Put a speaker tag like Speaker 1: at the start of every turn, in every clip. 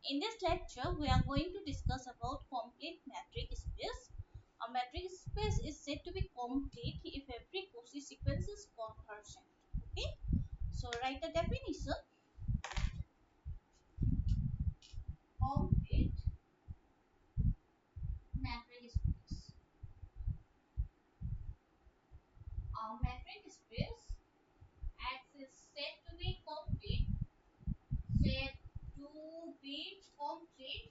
Speaker 1: In this lecture, we are going to discuss about complete metric space. A metric space is said to be complete if every Cauchy sequence is convergent. Okay, so write the definition. Complete metric space. A metric space X is said to be complete. Said to be complete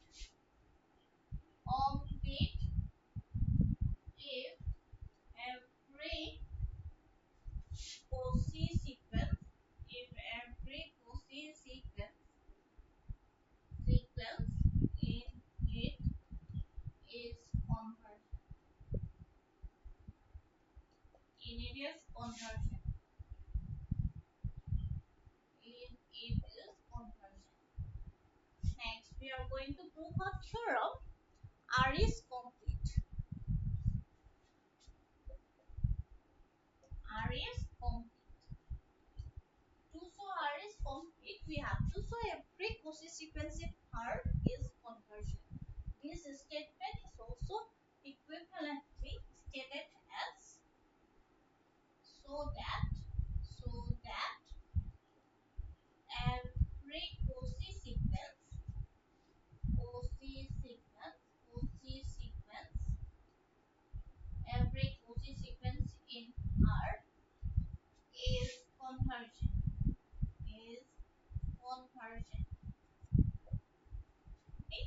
Speaker 1: if every Cauchy sequence, if every Cauchy sequence in it is convergent. In it is convergent. In it is convergent. Next, we are going to prove a theorem. R is complete. R is complete. To show R is complete, we have to show every Cauchy sequence in R is convergent. This statement is also equivalently stated as so that every Cauchy sequence, every Cauchy sequence in R is convergent. Is convergent. Okay.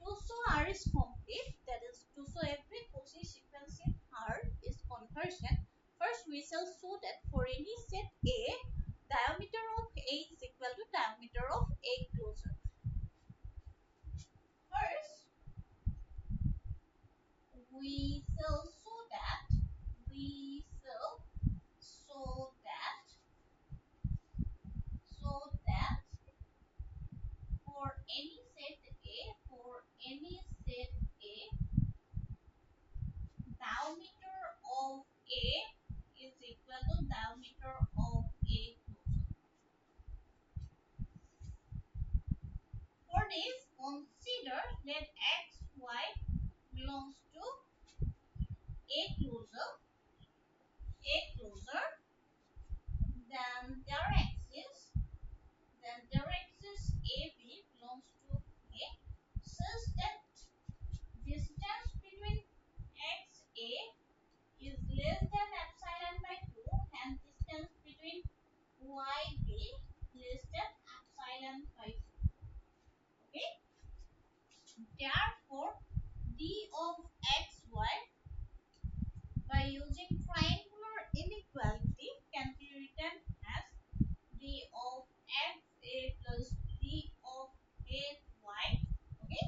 Speaker 1: To show R is complete, that is to show every Cauchy sequence in R is convergent. First, we shall show that for any set A, diameter of A is equal to diameter of A closure. First, we shall show that show that for any set A, diameter of A is equal to diameter of A closure. For this, consider that x, y belongs to A closure, then their axis AB belongs to A, such that distance between XA is less than epsilon by 2 and distance between YB less than epsilon by 2. Okay? Therefore, D of XY by using triangular inequality can be written as D of XA plus D of AY. Okay?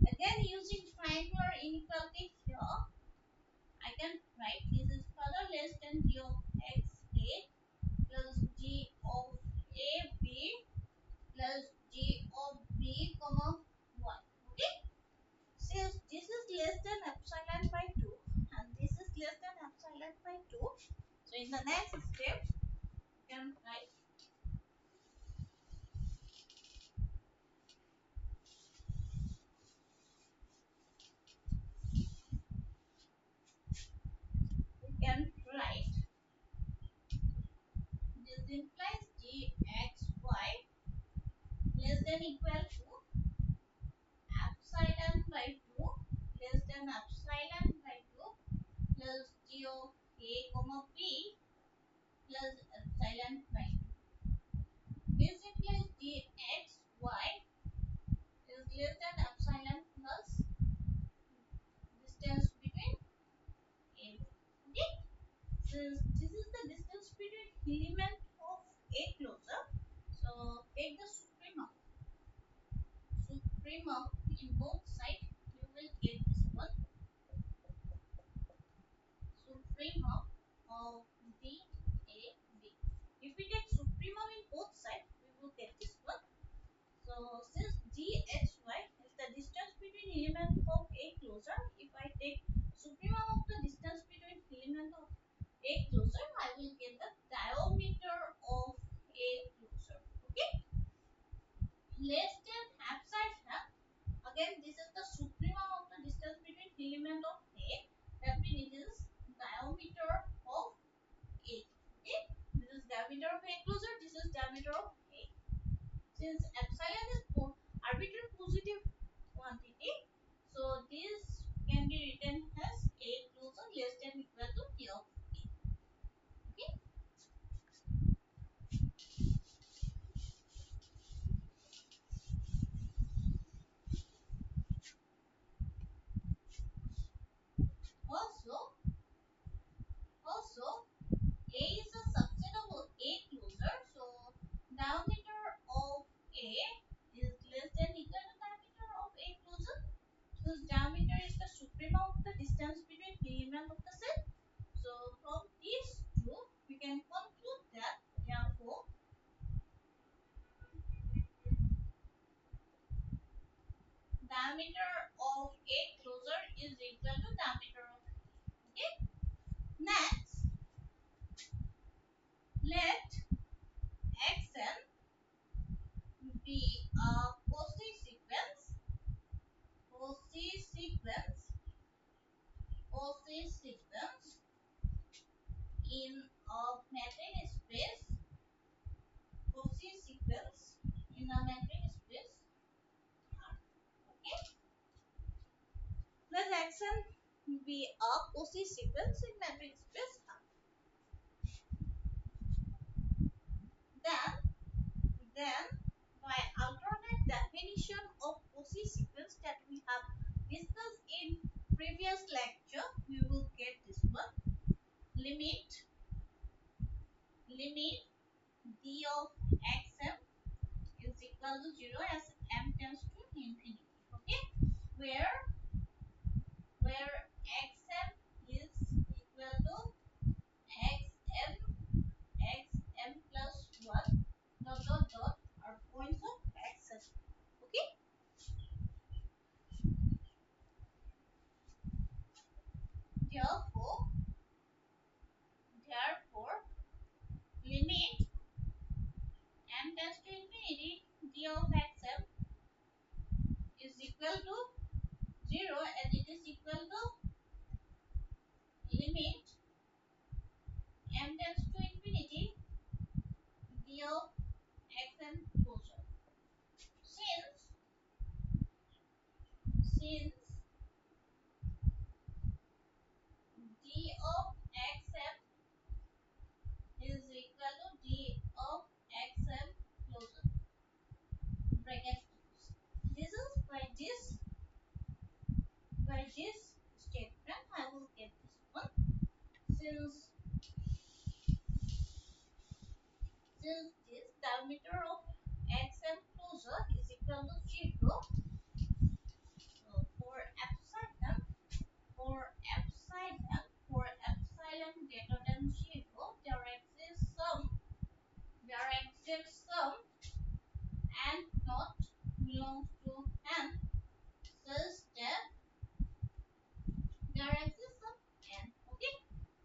Speaker 1: Again, using triangular inequality here, I can write this is further less than D of XA plus D of AB plus D of B comma 1. Okay? Since this is less than epsilon by 2 and this is less than epsilon by 2, so in the next step, you can write this implies dxy less than equal to epsilon by 2 less than epsilon by 2 plus g of a comma b plus epsilon by 2. This implies dxy is less than epsilon plus distance between a. Okay? Since this is the distance between element of a closure, so take the supremum. Supremum in both sides, you will get this one. Supremum of DAB. If we take supremum in both sides, we will get this one. So since DXY is the distance between element of A closure, if I take supremum of the distance between element of A closure, I will get the diameter less than epsilon. Again, this is the suprema of the distance between element of A. That means it is diameter of A. Okay, this is diameter of A closer. This is diameter of A. Since epsilon is arbitrary positive quantity, so this can be written as A closer less than equal to T of A. Okay. Also, also A is a subset of A closer, so diameter of A is less than equal to diameter of A closer. Whose diameter is the suprema of the distance between element of the set. So from these two, we can conclude that therefore diameter of A closer is equal to diameter of A. Okay. Next, let xn be a Cauchy sequence. Cauchy sequence. Cauchy sequence in a metric space. Cauchy sequence in a metric space. Okay. Let xn be a Cauchy sequence in metric space. Then, then by alternate definition of Cauchy sequence that we have discussed in previous lecture, we will get this one. Limit d of xm is equal to 0 as m tends to infinity. Okay, where xm is equal to xm xm plus 1 dot are points of xm. Okay, therefore limit m tends to infinity d of xm is equal to 0 and it is equal to limit m tends to infinity d of xm closer. Since d of xm is equal to d of xm closer, bracket close. This is by this statement I will get this one. Since this diameter of xm closer is equal to 0, so for epsilon greater than 0, there exists some and not belongs to n such that there exists some n. Okay,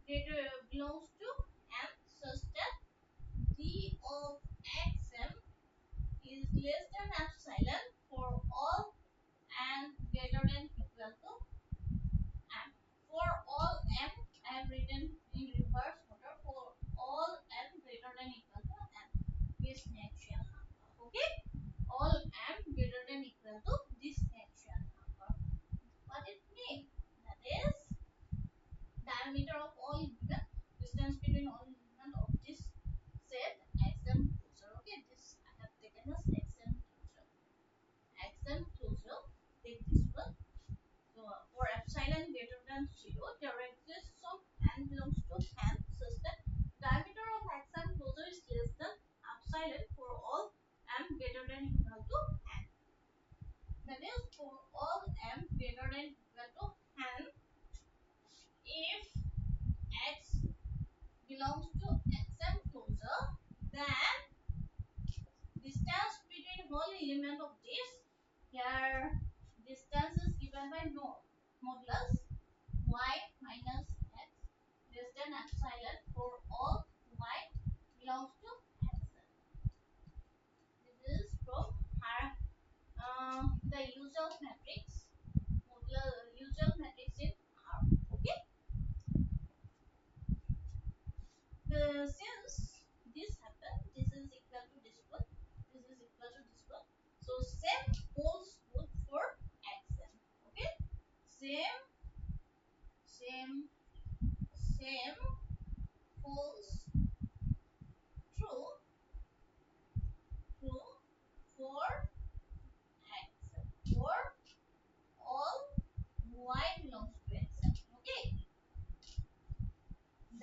Speaker 1: greater belongs to n such that d of xm is less than epsilon for all n greater than equal to m. For all m, I have written in reverse order. For all m greater than equal to m, this natural number. Okay, all m greater than equal to this natural number. What it means? That is diameter of all element, distance between all element of this set xm closer. Okay, this I have taken as xm closer. Xm closer. Take this one. So for epsilon greater than 0, there exists some n belongs to n such that diameter of xm closer is less than epsilon for all m greater than equal to n. That is for all m greater than equal to n, if x belongs to xm closer, then distance between whole element of this, here distance is given by modulus y minus x less than epsilon for all y belongs to xm. This is from since this happened, this is equal to this one, this is equal to this one. So same holds good for xn. Okay, same, same, same holds true, true for xn, for all y belongs to xn. Okay,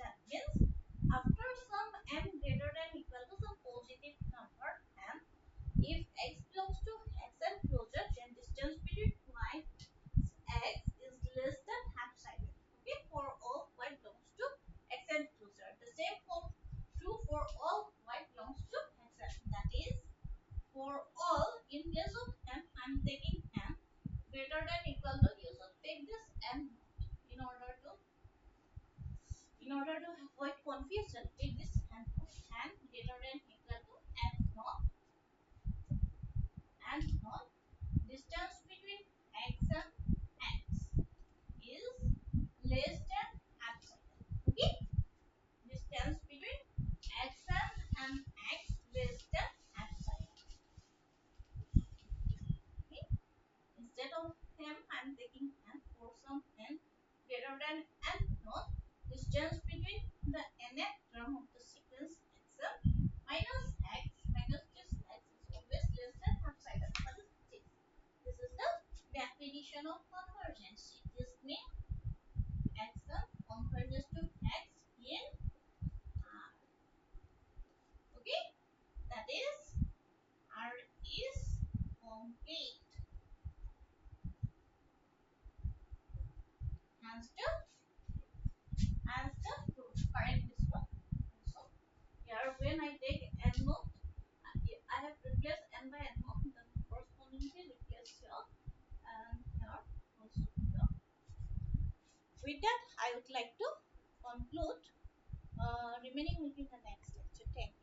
Speaker 1: that means after some m greater than equal to some positive number m, if x belongs to xn closure, then distance between y x is less than half sided. Okay, for all y belongs to xn closure. The same holds true for all y belongs to xn. That is, for all in place of m, I'm taking m greater than equal to, you should take this m in order to, in order to avoid confusion. Take this m greater than equal to and not distance between x and x is less than half cycle. Okay, distance between x and x less than half cycle. Okay, instead of m, I'm taking n for some n greater than n not distance between the nth term of the sequence x minus this x is always less than half cycle. What is this? This is the definition of convergence. It is mean x converges to x in R. Okay, that is R is complete. Hence the proof. Correct this one. So here when I take n note, I have replaced n by n note, then correspondingly replace here and here also here. With that, I would like to conclude. Remaining will be the next lecture. Thank you.